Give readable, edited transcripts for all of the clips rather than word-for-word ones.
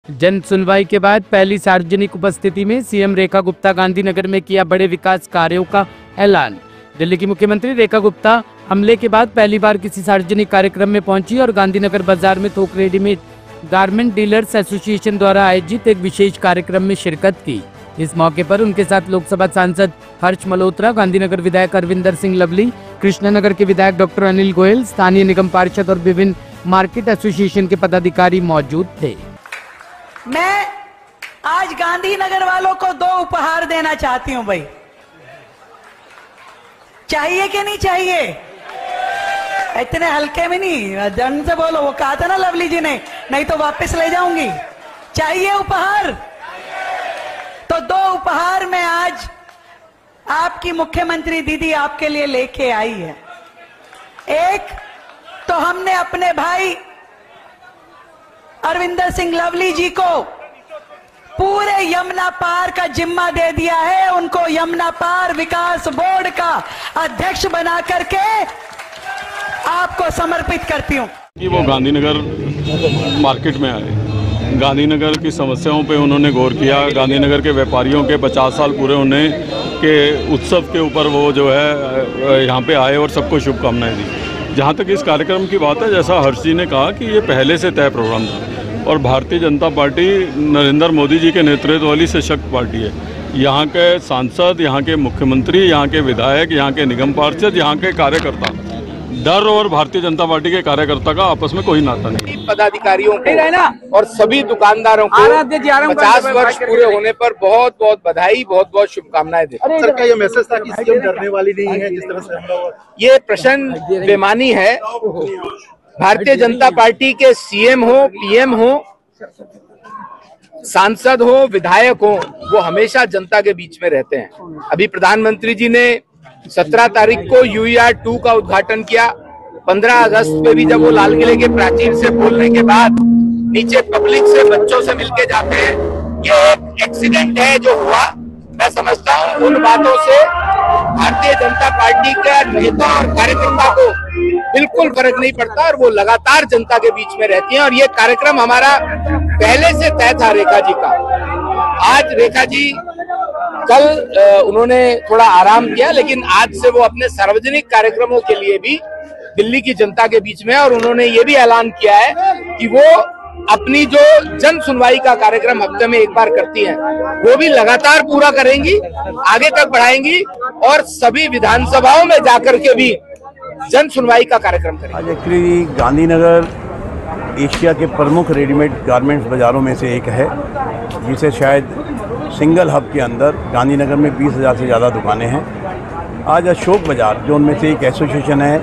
जन सुनवाई के बाद पहली सार्वजनिक उपस्थिति में सीएम रेखा गुप्ता गांधीनगर में किया बड़े विकास कार्यों का ऐलान। दिल्ली की मुख्यमंत्री रेखा गुप्ता हमले के बाद पहली बार किसी सार्वजनिक कार्यक्रम में पहुंची और गांधीनगर बाजार में थोक रेडीमेड गारमेंट डीलर्स एसोसिएशन द्वारा आयोजित एक विशेष कार्यक्रम में शिरकत की। इस मौके पर उनके साथ लोकसभा सांसद हर्ष मल्होत्रा, गांधीनगर विधायक अरविंदर सिंह लवली, कृष्णनगर के विधायक डॉक्टर अनिल गोयल, स्थानीय निगम पार्षद और विभिन्न मार्केट एसोसिएशन के पदाधिकारी मौजूद थे। मैं आज गांधीनगर वालों को 2 उपहार देना चाहती हूं भाई। चाहिए कि नहीं चाहिए? इतने हल्के में नहीं, जन से बोलो। वो कहा था ना लवली जी ने, नहीं तो वापस ले जाऊंगी। चाहिए उपहार? तो 2 उपहार मैं आज आपकी मुख्यमंत्री दीदी आपके लिए लेके आई है। एक तो हमने अपने भाई अरविंदर सिंह लवली जी को पूरे यमुना पार का जिम्मा दे दिया है। उनको यमुना पार विकास बोर्ड का अध्यक्ष बना करके आपको समर्पित करती हूं। कि वो गांधीनगर मार्केट में आए, गांधीनगर की समस्याओं पे उन्होंने गौर किया। गांधीनगर के व्यापारियों के 50 साल पूरे होने के उत्सव के ऊपर वो जो है यहाँ पे आए और सबको शुभकामनाएं दी। जहाँ तक इस कार्यक्रम की बात है, जैसा हर्ष जी ने कहा कि ये पहले से तय प्रोग्राम था और भारतीय जनता पार्टी नरेंद्र मोदी जी के नेतृत्व वाली सशक्त पार्टी है। यहाँ के सांसद, यहाँ के मुख्यमंत्री, यहाँ के विधायक, यहाँ के निगम पार्षद, यहाँ के कार्यकर्ता, डर और भारतीय जनता पार्टी के कार्यकर्ता का आपस में कोई नाता नहीं। पदाधिकारियों को और सभी दुकानदारों को 50 वर्ष पूरे होने पर बहुत बहुत बधाई, बहुत बहुत शुभकामनाएं देते। सर, क्या ये मैसेज था कि सीएम डरने वाली नहीं है जिस तरह से? ये प्रश्न बेमानी है। भारतीय जनता पार्टी के सीएम हो, पीएम हो, सांसद हो, विधायक हो, वो हमेशा जनता के बीच में रहते हैं। अभी प्रधानमंत्री जी ने 17 तारीख को UER 2 का उद्घाटन किया। 15 अगस्त पे भी जब वो लाल किले के प्राचीर से बोलने के बाद नीचे पब्लिक से, बच्चों से मिलके जाते हैं, ये एक एक्सीडेंट है जो हुआ। मैं समझता हूँ उन बातों से भारतीय जनता पार्टी का नेता और कार्यकर्ता को बिल्कुल फर्क नहीं पड़ता और वो लगातार जनता के बीच में रहती हैं। और ये कार्यक्रम हमारा पहले से तय था रेखा जी का। आज रेखा जी कल उन्होंने थोड़ा आराम किया, लेकिन आज से वो अपने सार्वजनिक कार्यक्रमों के लिए भी दिल्ली की जनता के बीच में, और उन्होंने ये भी ऐलान किया है कि वो अपनी जो जन सुनवाई का कार्यक्रम हफ्ते में एक बार करती हैं, वो भी लगातार पूरा करेंगी, आगे तक बढ़ाएंगी और सभी विधानसभाओं में जाकर के भी जन सुनवाई का कार्यक्रम करेंगे। आज एक्चुअली गांधीनगर एशिया के प्रमुख रेडीमेड गारमेंट्स बाज़ारों में से एक है, जिसे शायद सिंगल हब के अंदर गांधीनगर में 20,000 से ज़्यादा दुकानें हैं। आज अशोक बाज़ार, जो उनमें से एक एसोसिएशन है,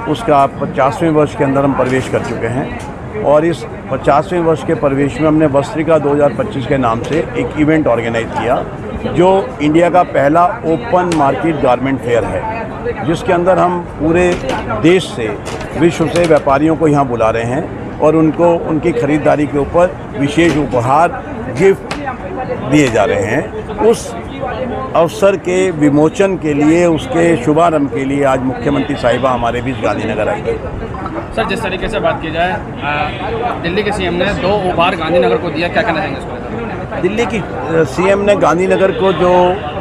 उसका 50वें वर्ष के अंदर हम प्रवेश कर चुके हैं और इस 50वें वर्ष के प्रवेश में हमने वस्त्रिका 2025 के नाम से एक इवेंट ऑर्गेनाइज किया, जो इंडिया का पहला ओपन मार्केट गारमेंट फेयर है, जिसके अंदर हम पूरे देश से, विश्व से व्यापारियों को यहाँ बुला रहे हैं और उनको उनकी खरीदारी के ऊपर विशेष उपहार, गिफ्ट दिए जा रहे हैं। उस अवसर के विमोचन के लिए, उसके शुभारंभ के लिए आज मुख्यमंत्री साहिबा हमारे बीच गांधीनगर आई है। सर, जिस तरीके से बात की जाए, दिल्ली के सीएम ने 2 उपहार गांधीनगर को दिया, क्या कहना चाहेंगे इसको? दिल्ली की सीएम ने गांधीनगर को जो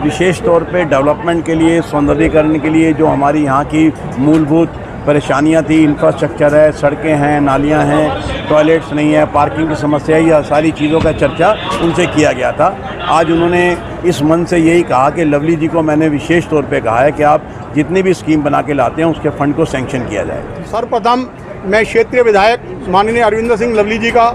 विशेष तौर पे डेवलपमेंट के लिए, सौंदर्यीकरण के लिए, जो हमारी यहाँ की मूलभूत परेशानियाँ थी, इंफ्रास्ट्रक्चर है, सड़कें हैं, नालियाँ हैं, टॉयलेट्स नहीं है, पार्किंग की समस्या, या सारी चीज़ों का चर्चा उनसे किया गया था। आज उन्होंने इस मन से यही कहा कि लवली जी को मैंने विशेष तौर पे कहा है कि आप जितनी भी स्कीम बना के लाते हैं उसके फंड को सैंक्शन किया जाए। सर्वप्रथम मैं क्षेत्रीय विधायक माननीय अरविंदर सिंह लवली जी का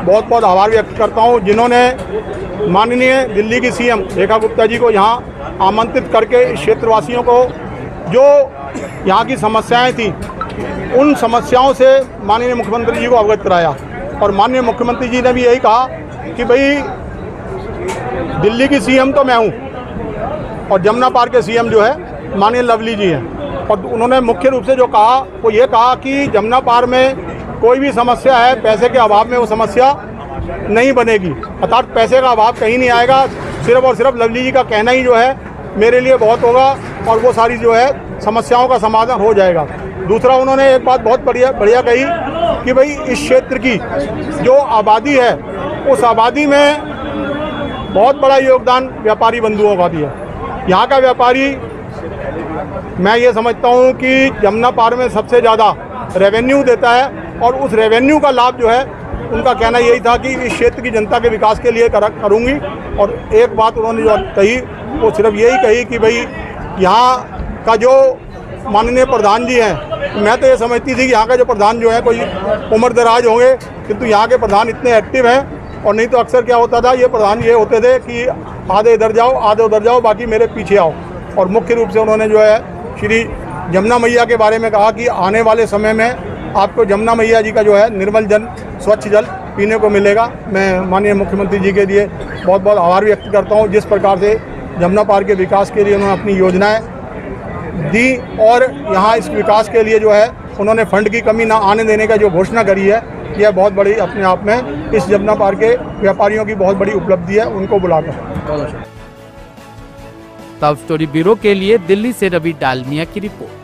बहुत बहुत आभार व्यक्त करता हूं, जिन्होंने माननीय दिल्ली की सीएम रेखा गुप्ता जी को यहाँ आमंत्रित करके क्षेत्रवासियों को जो यहाँ की समस्याएं थी, उन समस्याओं से माननीय मुख्यमंत्री जी को अवगत कराया। और माननीय मुख्यमंत्री जी ने भी यही कहा कि भाई दिल्ली की सीएम तो मैं हूँ और जमुना पार के सीएम जो है माननीय लवली जी हैं। और उन्होंने मुख्य रूप से जो कहा वो ये कहा कि जमुना पार में कोई भी समस्या है, पैसे के अभाव में वो समस्या नहीं बनेगी, अर्थात पैसे का अभाव कहीं नहीं आएगा। सिर्फ और सिर्फ लवली जी का कहना ही जो है मेरे लिए बहुत होगा और वो सारी जो है समस्याओं का समाधान हो जाएगा। दूसरा, उन्होंने एक बात बहुत बढ़िया कही कि भाई इस क्षेत्र की जो आबादी है उस आबादी में बहुत बड़ा योगदान व्यापारी बंधुओं का भी है। यहाँ का व्यापारी, मैं ये समझता हूँ कि जमुना पार में सबसे ज़्यादा रेवेन्यू देता है और उस रेवेन्यू का लाभ जो है, उनका कहना यही था कि इस क्षेत्र की जनता के विकास के लिए करूँगी। और एक बात उन्होंने जो कही वो सिर्फ यही कही कि भाई यहाँ का जो माननीय प्रधान जी हैं, मैं तो ये समझती थी कि यहाँ का जो प्रधान जो है कोई उम्र दराज होंगे, किंतु यहाँ के प्रधान इतने एक्टिव हैं। और नहीं तो अक्सर क्या होता था, ये प्रधान ये होते थे कि आधे इधर जाओ आधे उधर जाओ, बाकी मेरे पीछे आओ। और मुख्य रूप से उन्होंने जो है श्री जमुना मैया के बारे में कहा कि आने वाले समय में आपको जमुना मैया जी का जो है निर्मल जल, स्वच्छ जल पीने को मिलेगा। मैं माननीय मुख्यमंत्री जी के लिए बहुत बहुत आभार व्यक्त करता हूँ, जिस प्रकार से जमुना पार के विकास के लिए उन्होंने अपनी योजनाएं दी और यहाँ इस विकास के लिए जो है उन्होंने फंड की कमी ना आने देने का जो घोषणा करी है, यह बहुत बड़ी अपने आप में इस जमुना पार के व्यापारियों की बहुत बड़ी उपलब्धि है, उनको बुलाकर। टॉप स्टोरी ब्यूरो के लिए दिल्ली से रवि डालमिया की रिपोर्ट।